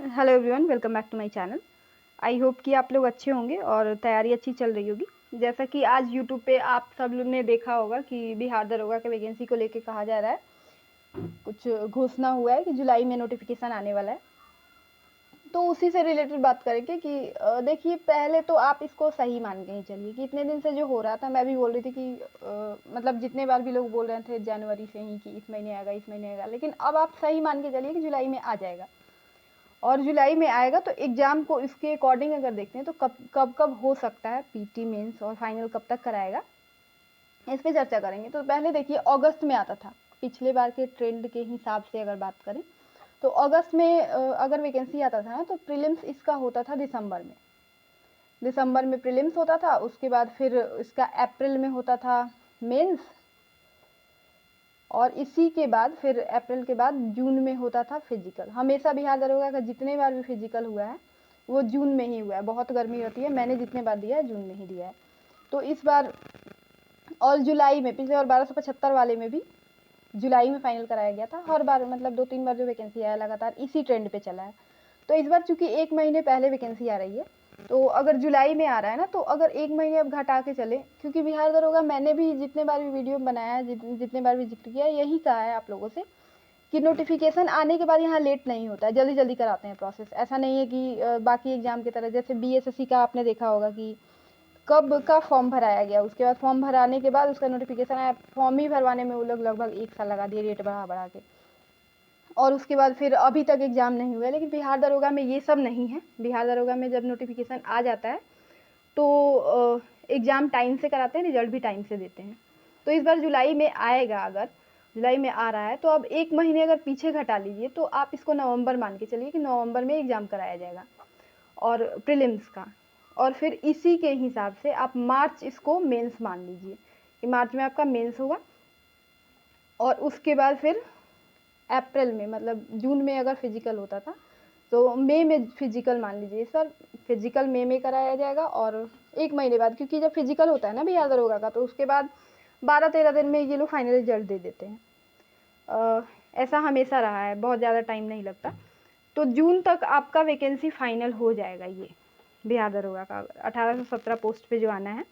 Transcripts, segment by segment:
Hello everyone, welcome back to my channel. I hope कि आप लोग अच्छे होंगे और तैयारी अच्छी चल रही होगी। जैसा कि आज यूट्यूब पे आप सब लोग ने देखा होगा कि बिहार दरोगा के वैकेंसी को लेके कहा जा रहा है, कुछ घोषणा हुआ है कि जुलाई में नोटिफिकेशन आने वाला है। तो उसी से रिलेटेड बात करेंगे कि देखिए, पहले तो आप इसको सही मान के ही चलिए कि इतने दिन से जो हो रहा था, मैं भी बोल रही थी कि मतलब जितने बार भी लोग बोल रहे थे जनवरी से ही कि इस महीने आएगा, इस महीने आएगा, लेकिन अब आप सही मान के चलिए कि जुलाई में आ जाएगा। और जुलाई में आएगा तो एग्ज़ाम को इसके अकॉर्डिंग अगर देखते हैं तो कब हो सकता है, पीटी मेंस और फाइनल कब तक कराएगा, इस पे चर्चा करेंगे। तो पहले देखिए, अगस्त में आता था, पिछले बार के ट्रेंड के हिसाब से अगर बात करें तो अगस्त में अगर वैकेंसी आता था ना, तो प्रीलिम्स इसका होता था दिसंबर में प्रीलिम्स होता था। उसके बाद फिर इसका अप्रैल में होता था मेंस, और इसी के बाद फिर अप्रैल के बाद जून में होता था फिजिकल। हमेशा बिहार दरोगा का जितने बार भी फिजिकल हुआ है वो जून में ही हुआ है। बहुत गर्मी होती है, मैंने जितने बार दिया है जून में ही दिया है। तो इस बार और जुलाई में, पिछले बार 1275 वाले में भी जुलाई में फाइनल कराया गया था। हर बार मतलब 2-3 बार जो वैकेंसी आया लगातार इसी ट्रेंड पे चला है। तो इस बार चूंकि 1 महीने पहले वैकेंसी आ रही है, तो अगर जुलाई में आ रहा है ना, तो अगर 1 महीने अब घटा के चले, क्योंकि बिहार दरोगा मैंने भी जितने बार भी वीडियो बनाया है, जितने बार भी जिक्र किया है, यही कहा है आप लोगों से कि नोटिफिकेशन आने के बाद यहाँ लेट नहीं होता है, जल्दी जल्दी कराते हैं प्रोसेस। ऐसा नहीं है कि बाकी एग्जाम की तरह, जैसे बीएसएससी का आपने देखा होगा कि कब का फॉर्म भराया गया, उसके बाद फॉर्म भराने के बाद उसका नोटिफिकेशन आया, फॉर्म ही भरवाने में वो लोग लगभग 1 साल लगा दिए, रेट बढ़ा बढ़ा के, और उसके बाद फिर अभी तक एग्ज़ाम नहीं हुआ है। लेकिन बिहार दरोगा में ये सब नहीं है। बिहार दरोगा में जब नोटिफिकेशन आ जाता है तो एग्ज़ाम टाइम से कराते हैं, रिजल्ट भी टाइम से देते हैं। तो इस बार जुलाई में आएगा, अगर जुलाई में आ रहा है तो अब 1 महीने अगर पीछे घटा लीजिए तो आप इसको नवंबर मान के चलिए कि नवंबर में एग्ज़ाम कराया जाएगा और प्रीलिम्स का, और फिर इसी के हिसाब से आप मार्च इसको मेंस मान लीजिए कि मार्च में आपका मेंस होगा। और उसके बाद फिर अप्रैल में, मतलब जून में अगर फिजिकल होता था तो मई में फिजिकल मान लीजिए। सर, फिजिकल मई में कराया जाएगा और 1 महीने बाद, क्योंकि जब फिजिकल होता है ना बिहार दरोगा का, तो उसके बाद 12-13 दिन में ये लोग फाइनल रिजल्ट दे देते हैं। ऐसा हमेशा रहा है, बहुत ज़्यादा टाइम नहीं लगता। तो जून तक आपका वैकेंसी फाइनल हो जाएगा। ये बिहार दरोगा का 1817 पोस्ट पे जो आना है,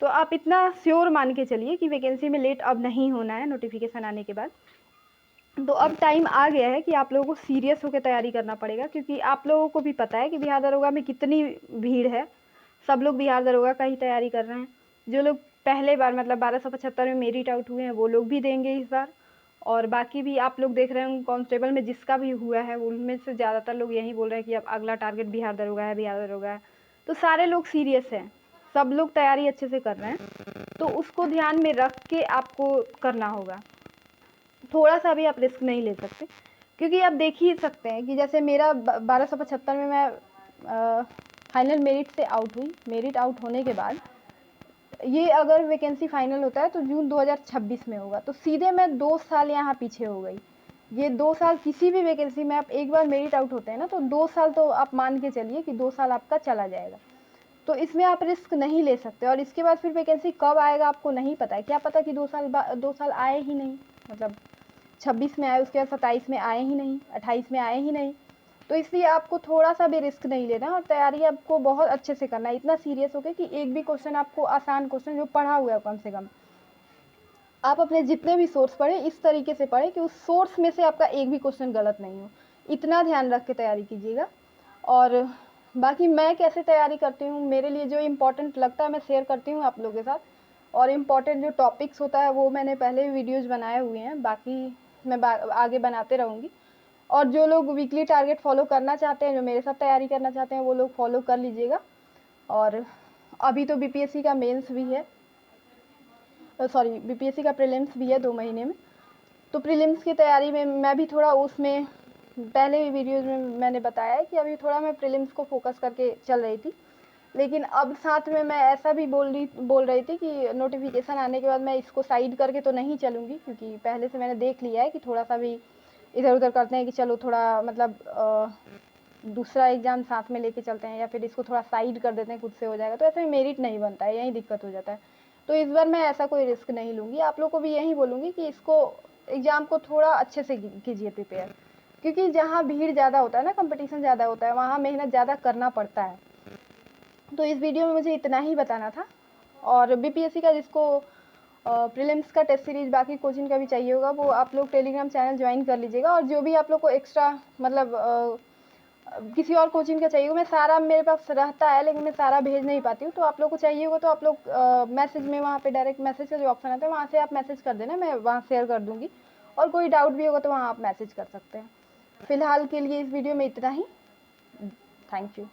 तो आप इतना श्योर मान के चलिए कि वैकेंसी में लेट अब नहीं होना है नोटिफिकेशन आने के बाद। तो अब टाइम आ गया है कि आप लोगों को सीरियस होकर तैयारी करना पड़ेगा, क्योंकि आप लोगों को भी पता है कि बिहार दरोगा में कितनी भीड़ है। सब लोग बिहार दरोगा का ही तैयारी कर रहे हैं। जो लोग पहले बार मतलब 1275 में मेरिट आउट हुए हैं वो लोग भी देंगे इस बार, और बाकी भी आप लोग देख रहे हैं कांस्टेबल में जिसका भी हुआ है उनमें से ज़्यादातर लोग यही बोल रहे हैं कि अब अगला टारगेट बिहार दरोगा है, बिहार दरोगा है। तो सारे लोग सीरियस हैं, सब लोग तैयारी अच्छे से कर रहे हैं, तो उसको ध्यान में रख के आपको करना होगा। थोड़ा सा भी आप रिस्क नहीं ले सकते, क्योंकि आप देख ही सकते हैं कि जैसे मेरा 1275 में मैं फाइनल मेरिट से आउट हुई। मेरिट आउट होने के बाद ये अगर वैकेंसी फाइनल होता है तो जून 2026 में होगा, तो सीधे मैं 2 साल यहाँ पीछे हो गई। ये 2 साल किसी भी वैकेंसी में, आप एक बार मेरिट आउट होते हैं ना, तो 2 साल तो आप मान के चलिए कि 2 साल आपका चला जाएगा। तो इसमें आप रिस्क नहीं ले सकते, और इसके बाद फिर वैकेंसी कब आएगा आपको नहीं पता है। क्या पता कि 2 साल आए ही नहीं, मतलब 26 में आए, उसके बाद 27 में आए ही नहीं, 28 में आए ही नहीं। तो इसलिए आपको थोड़ा सा भी रिस्क नहीं लेना, और तैयारी आपको बहुत अच्छे से करना है, इतना सीरियस होकर कि एक भी क्वेश्चन आपको, आसान क्वेश्चन जो पढ़ा हुआ है कम से कम, आप अपने जितने भी सोर्स पढ़े इस तरीके से पढ़े कि उस सोर्स में से आपका एक भी क्वेश्चन गलत नहीं हो। इतना ध्यान रख के तैयारी कीजिएगा। और बाकी मैं कैसे तैयारी करती हूँ, मेरे लिए जो इम्पोर्टेंट लगता है मैं शेयर करती हूँ आप लोगों के साथ, और इम्पॉर्टेंट जो टॉपिक्स होता है वो मैंने पहले भी वीडियोज़ बनाए हुए हैं, बाकी मैं आगे बनाते रहूँगी। और जो लोग वीकली टारगेट फॉलो करना चाहते हैं, जो मेरे साथ तैयारी करना चाहते हैं, वो लोग फॉलो कर लीजिएगा। और अभी तो बीपीएससी का मेंस भी है, सॉरी बीपीएससी का प्रीलिम्स भी है 2 महीने में। तो प्रीलिम्स की तैयारी में मैं भी थोड़ा उसमें, पहले भी वीडियोज़ में मैंने बताया है कि अभी थोड़ा मैं प्रीलिम्स को फोकस करके चल रही थी। लेकिन अब साथ में मैं ऐसा भी बोल रही थी कि नोटिफिकेशन आने के बाद मैं इसको साइड करके तो नहीं चलूँगी, क्योंकि पहले से मैंने देख लिया है कि थोड़ा सा भी इधर उधर करते हैं कि चलो थोड़ा मतलब दूसरा एग्ज़ाम साथ में लेके चलते हैं, या फिर इसको थोड़ा साइड कर देते हैं, खुद से हो जाएगा, तो ऐसे में मेरिट नहीं बनता है, यही दिक्कत हो जाता है। तो इस बार मैं ऐसा कोई रिस्क नहीं लूँगी। आप लोग को भी यही बोलूँगी कि इसको, एग्ज़ाम को थोड़ा अच्छे से कीजिए प्रिपेयर, क्योंकि जहाँ भीड़ ज़्यादा होता है ना, कंपटीशन ज़्यादा होता है, वहाँ मेहनत ज़्यादा करना पड़ता है। तो इस वीडियो में मुझे इतना ही बताना था। और बीपीएससी का जिसको प्रीलिम्स का टेस्ट सीरीज बाकी कोचिंग का भी चाहिए होगा, वो आप लोग टेलीग्राम चैनल ज्वाइन कर लीजिएगा। और जो भी आप लोग को एक्स्ट्रा मतलब किसी और कोचिंग का चाहिए, मैं सारा मेरे पास रहता है लेकिन मैं सारा भेज नहीं पाती हूँ। तो आप लोग को चाहिए होगा तो आप लोग मैसेज में, वहाँ पे डायरेक्ट मैसेज का जो ऑप्शन आता है वहाँ से आप मैसेज कर देना, मैं वहाँ शेयर कर दूँगी। और कोई डाउट भी होगा तो वहाँ आप मैसेज कर सकते हैं। फिलहाल के लिए इस वीडियो में इतना ही। Thank you.